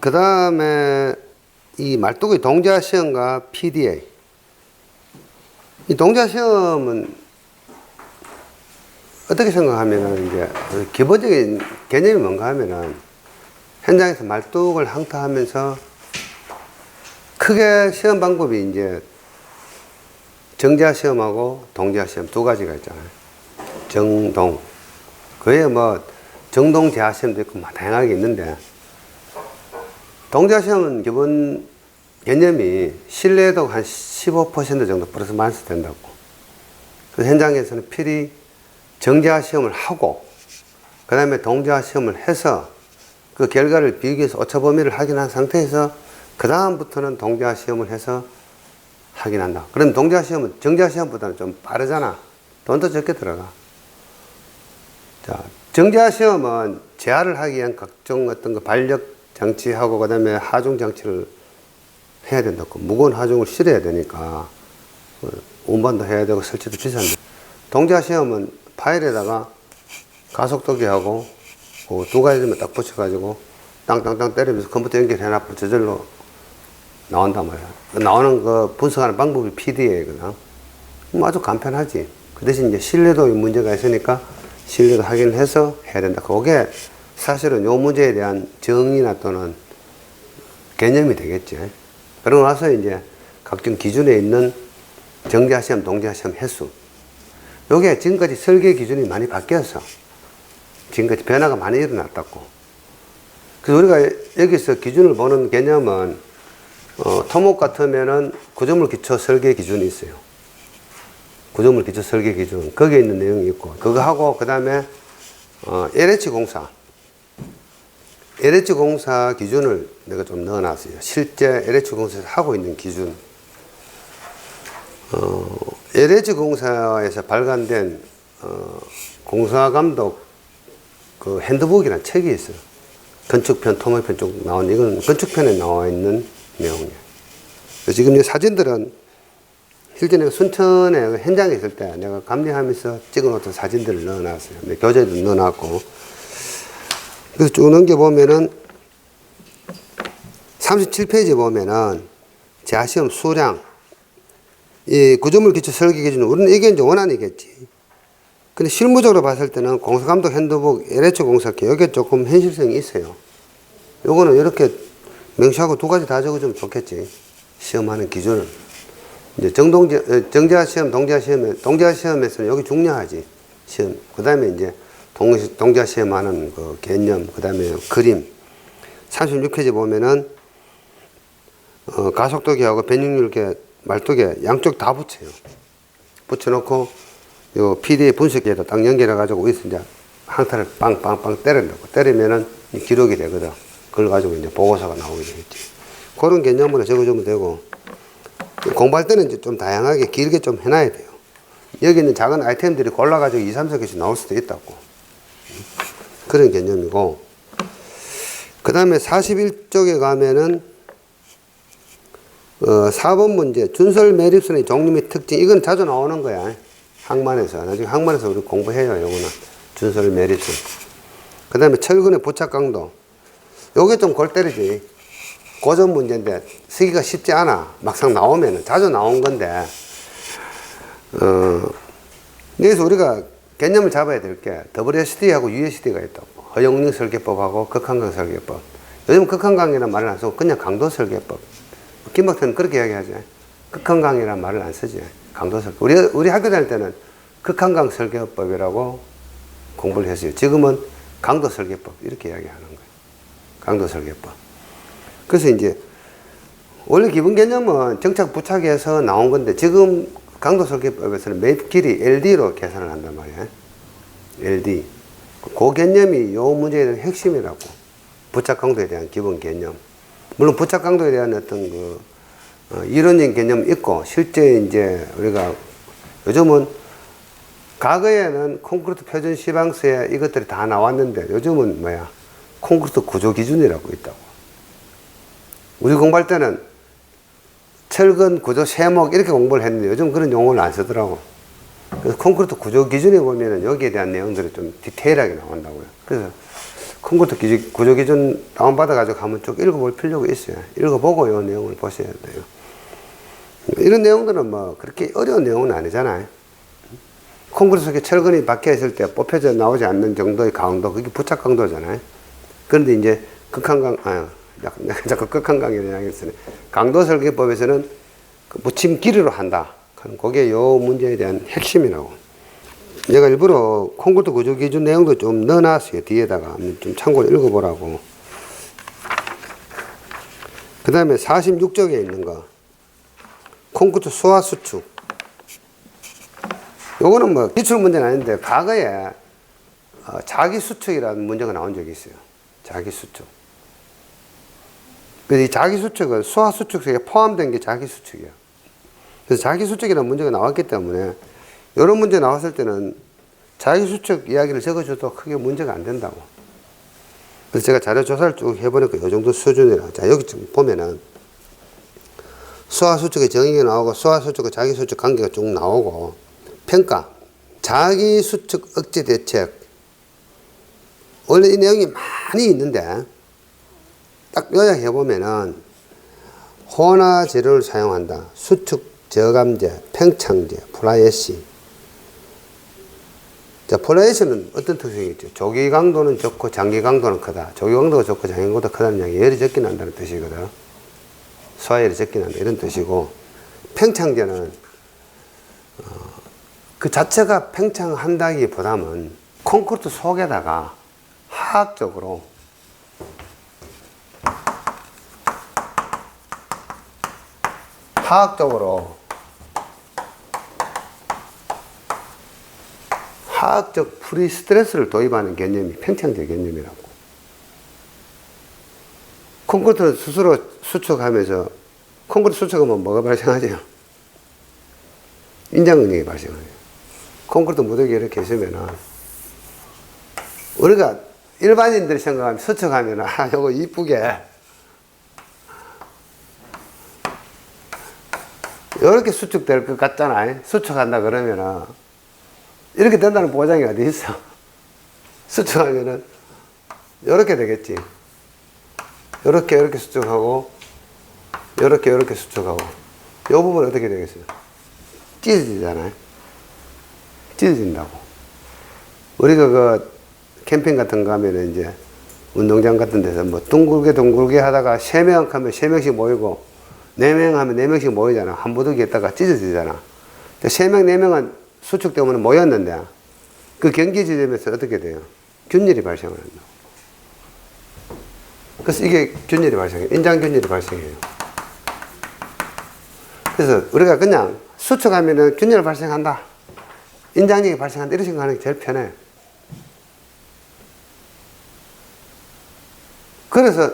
그 다음에 이 말뚝의 동자 시험과 PDA. 이 동자 시험은 어떻게 생각하면은 이제 기본적인 개념이 뭔가 하면은 현장에서 말뚝을 항타하면서 크게 시험 방법이 이제 정자 시험하고 동자 시험 두 가지가 있잖아요. 정동. 그에 뭐 정동 제하 시험도 있고 뭐 다양하게 있는데 동자 시험은 기본 개념이 신뢰도 한 15% 정도 플러스 마이너스 된다고. 그래서 현장에서는 필히 정자 시험을 하고 그 다음에 동자 시험을 해서 그 결과를 비교해서 오차 범위를 확인한 상태에서 그 다음부터는 동자 시험을 해서 확인한다. 그럼 동자 시험은 정자 시험보다는 좀 빠르잖아. 돈도 적게 들어가. 자, 정자 시험은 제하를 하기 위한 각종 어떤 그 반력 장치하고 그 다음에 하중 장치를 해야 된다고. 무거운 하중을 실어야 되니까 운반도 해야 되고 설치도 비싼데. 동자 시험은 파일에다가 가속도기하고 그 두 가지만 딱 붙여가지고 땅땅땅 때리면서 컴퓨터 연결해놔서 저절로 나온단 말이야. 나오는 그 분석하는 방법이 PDA거든. 뭐 아주 간편하지. 그 대신 이제 신뢰도의 문제가 있으니까 신뢰도 확인을 해서 해야 된다. 그게 사실은 요 문제에 대한 정의나 또는 개념이 되겠지. 그러고 나서 이제 각종 기준에 있는 정자 시험, 동자 시험 횟수. 요게 지금까지 설계 기준이 많이 바뀌었어. 지금까지 변화가 많이 일어났다고. 그래서 우리가 여기서 기준을 보는 개념은 토목 같으면은 구조물 기초 설계 기준이 있어요. 구조물 기초 설계 기준. 거기에 있는 내용이 있고, 그거 하고, 그 다음에, LH 공사. LH 공사 기준을 내가 좀 넣어 놨어요. 실제 LH 공사에서 하고 있는 기준. LH 공사에서 발간된, 공사감독 그 핸드북이라는 책이 있어요. 건축편, 토목편 쪽 나온, 이건 건축편에 나와 있는 내용이에요. 지금 이 사진들은 실제 내가 순천에 현장에 있을 때 내가 감리하면서 찍어놓던 사진들을 넣어놨어요. 교재도 넣어놨고. 그래서 쭉 넘겨보면은 37페이지 보면은 제하시험 수량, 이 구조물 기초 설계 기준은 우리는 이게 이제 원안이겠지. 근데 실무적으로 봤을 때는 공사감독 핸드북 LH 공사기 여기에 조금 현실성이 있어요. 요거는 이렇게 명시하고 두 가지 다 적어주면 좋겠지. 시험하는 기준은. 이제 정자 시험, 동자 시험에서는 여기 중요하지. 시험. 그 다음에 이제 동자 시험하는 그 개념, 그 다음에 그림. 36페이지 보면은, 가속도기하고 변육률계, 말뚝에 양쪽 다 붙여요. 붙여놓고, 요 PDA 분석기에다 딱 연결해가지고, 여기서 이제 항타를 빵빵빵 때린다고. 때리면은 기록이 되거든. 그걸 가지고 이제 보고서가 나오게 되겠지. 그런 개념으로 적어주면 되고, 공부할 때는 이제 좀 다양하게 길게 좀 해놔야 돼요. 여기 있는 작은 아이템들이 골라가지고 2, 3, 4개씩 나올 수도 있다고. 그런 개념이고, 그 다음에 41쪽에 가면은, 4번 문제, 준설 매립선의 종류 및 특징. 이건 자주 나오는 거야. 항만에서. 나중에 항만에서 우리 공부해요. 요거는. 준설 매립선. 그 다음에 철근의 부착 강도. 요게 좀 골 때리지. 고전 문제인데 쓰기가 쉽지 않아. 막상 나오면은. 자주 나온 건데. 여기서 우리가 개념을 잡아야 될 게 WSD하고 USD가 있다고. 허용능 설계법하고 극한강 설계법. 요즘 극한강이라는 말을 안 쓰고 그냥 강도 설계법. 김박사는 그렇게 이야기하죠. 극한강이라는 말을 안 쓰지. 강도 설계법. 우리 학교 다닐 때는 극한강 설계법이라고 공부를 했어요. 지금은 강도 설계법. 이렇게 이야기하는 거예요. 강도 설계법. 그래서 이제 원래 기본 개념은 정착 부착에서 나온 건데 지금 강도 설계법에서는 매입 길이 LD로 계산을 한단 말이에요. LD. 그 개념이 요 문제에 대한 핵심이라고. 부착 강도에 대한 기본 개념. 물론 부착 강도에 대한 어떤 그 이론적인 개념이 있고 실제 이제 우리가 요즘은 과거에는 콘크리트 표준 시방서에 이것들이 다 나왔는데 요즘은 뭐야? 콘크리트 구조 기준이라고 있다고. 우리 공부할 때는 철근 구조 세목 이렇게 공부를 했는데 요즘 그런 용어를 안 쓰더라고. 그래서 콘크리트 구조 기준에 보면은 여기에 대한 내용들이 좀 디테일하게 나온다고요. 그래서 콘크리트 구조 기준 다운받아가지고 한번 쭉 읽어볼 필요가 있어요. 읽어보고 이 내용을 보셔야 돼요. 이런 내용들은 뭐 그렇게 어려운 내용은 아니잖아요. 콘크리트 속에 철근이 박혀 있을 때 뽑혀져 나오지 않는 정도의 강도, 그게 부착 강도잖아요. 그런데 이제 자꾸 극한강이라는 이야기를 쓰네. 강도 설계법에서는 그 묻힘 길이로 한다. 그게 요 문제에 대한 핵심이라고. 내가 일부러 콘크리트 구조 기준 내용도 좀 넣어놨어요. 뒤에다가 좀 참고로 읽어보라고. 그 다음에 46쪽에 있는 거. 콘크리트 수화 수축. 요거는 뭐 기출 문제는 아닌데 과거에 자기 수축이라는 문제가 나온 적이 있어요. 자기 수축. 그래서 이 자기 수축은 수화 수축 속에 포함된 게 자기 수축이에요. 그래서 자기 수축이라는 문제가 나왔기 때문에 이런 문제 나왔을 때는 자기 수축 이야기를 적어줘도 크게 문제가 안 된다고. 그래서 제가 자료 조사를 쭉 해보니까 이 정도 수준이라. 자, 여기 좀 보면은 수화 수축의 정의가 나오고 수화 수축과 자기 수축 관계가 쭉 나오고 평가. 자기 수축 억제 대책. 원래 이 내용이 많이 있는데 딱 요약해 보면은 혼화 재료를 사용한다. 수축 저감제, 팽창제, 플라이애시. 자, 플라이애시는 어떤 특성이 있죠? 조기 강도는 좋고 장기 강도는 크다. 조기 강도가 좋고 장기 강도가 크다는 이야기, 열이 적게 난다는 뜻이거든. 소화열이 적게 난다 이런 뜻이고, 팽창제는 그 자체가 팽창한다기보다는 콘크리트 속에다가 화학적으로 화학적 프리스트레스를 도입하는 개념이 팽창제 개념이라고. 콘크리트 스스로 수축하면서 콘크리트 수축하면 뭐가 발생하죠? 인장근육이 발생해요. 콘크리트 무더기 이렇게 있으면은 우리가 일반인들이 생각하면 수축하면 요거 이쁘게 이렇게 수축될 것 같잖아요. 수축한다 그러면은 이렇게 된다는 보장이 어디 있어? 수축하면은 이렇게 되겠지. 이렇게 수축하고 이렇게 수축하고 이 부분 어떻게 되겠어요? 찢어지잖아요. 찢어진다고. 우리가 그 캠핑 같은 거 가면은 이제 운동장 같은 데서 뭐 둥글게 하다가 3명 하면 3명씩 모이고 4명 하면 4명씩 모이잖아. 한 부득이 했다가 찢어지잖아. 3명, 4명은 수축 때문에 모였는데 그 경계 지점에서 어떻게 돼요? 균열이 발생을 한다고. 그래서 이게 균열이 발생해요. 인장균열이 발생해요. 그래서 우리가 그냥 수축하면은 균열 발생한다. 인장력이 발생한다. 이렇게 생각하는 게 제일 편해요. 그래서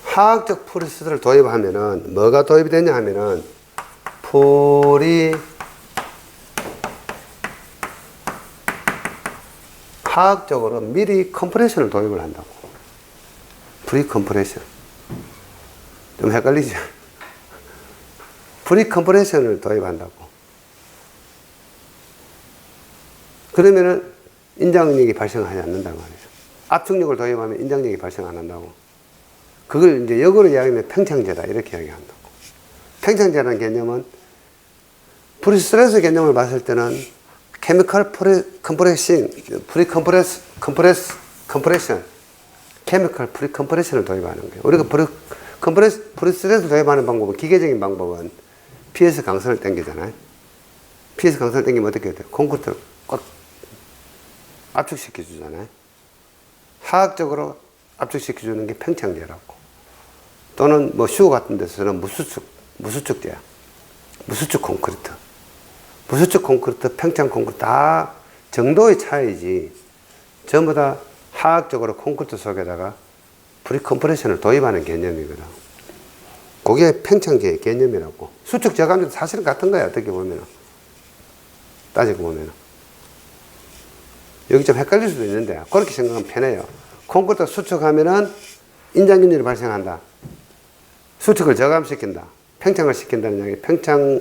화학적 프리스트를 도입하면은 뭐가 도입이 되냐 하면은 화학적으로 미리 컴프레션을 도입을 한다고. 프리 컴프레션. 좀 헷갈리죠? 프리 컴프레션을 도입한다고. 그러면은 인장력이 발생하지 않는단 말이죠. 압축력을 도입하면 인장력이 발생 안 한다고. 그걸 이제 역으로 이야기하면 팽창제다. 이렇게 이야기한다고. 팽창제라는 개념은 프리스트레스 개념을 봤을 때는 케미컬 컴프레션, 케미컬 프리컴프레션을 도입하는 거예요. 우리가 프리스트레스 도입하는 방법은, 기계적인 방법은 PS 강선을 당기잖아요. PS 강선을 당기면 어떻게 돼요? 콘크리트를 꽉 압축시켜 주잖아요. 화학적으로 압축시켜 주는 게 팽창제라고. 또는 뭐 슈 같은 데서는 무수축제야. 무수축 콘크리트. 무수축 콘크리트, 팽창 콘크리트 다 정도의 차이지 전부 다 화학적으로 콘크리트 속에다가 프리컴프레션을 도입하는 개념이거든. 그게 팽창제의 개념이라고. 수축 저감도 사실은 같은 거야. 어떻게 보면은. 따지고 보면은. 여기 좀 헷갈릴 수도 있는데 그렇게 생각하면 편해요. 콘크리트 수축하면은 인장균열이 발생한다. 수축을 저감시킨다. 팽창을 시킨다는 이야기. 팽창